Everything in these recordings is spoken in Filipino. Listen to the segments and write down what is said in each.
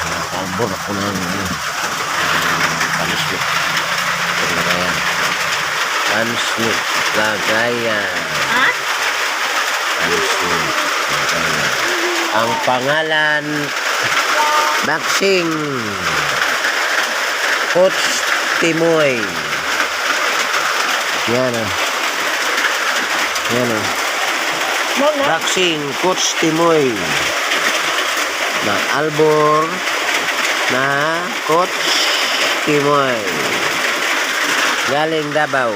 Nakakabor ako ng panswit. Panswit lagayan. Ha? Panswit lagayan. Ang pangalan Maxing Coach Timoy. Yan o. Yan o. Maxing Coach Timoy. Na albor na Coach Timoy. Galing Davao.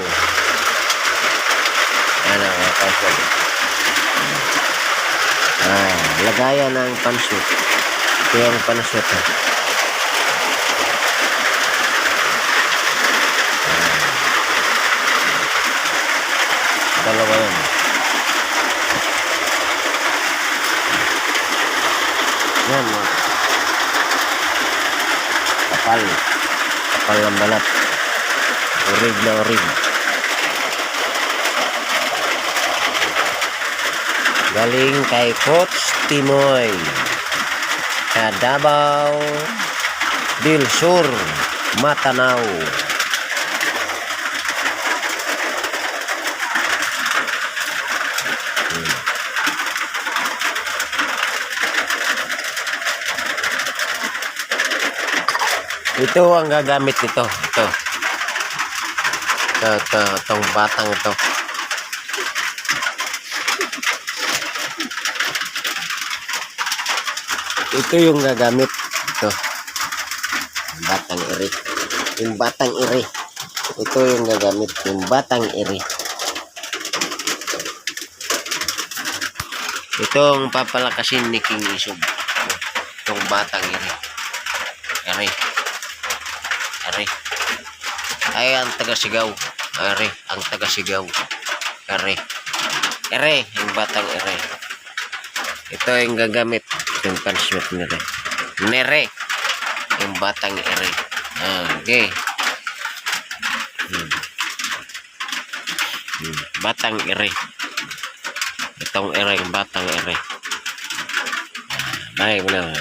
Ano mga panswit. Lagayan ng panswit. Ito yung panswit. Dalawa yan. Yan. Kapal. Kapal ng balat. Urig na urig. Galing kay Coach Timoy sa Davao del Sur, Matanao. Ito ang gagamit nito. Itong batang ito. Ito yung gagamit. Ito. Batang iri. Yung batang iri. Ito yung gagamit. Yung batang iri. Ito ang papalakasin ni King Isog. Itong batang iri. Iri. Iri. Ay ang taga-Sigaw. Iri. Ang taga-Sigaw. Iri. Iri. Yung batang iri. Ito yung gagamit. Yung panswit nila. Nere. Yung batang ere. Okay. Batang ere. Itong ere. Yung batang ere. Bye. Wala.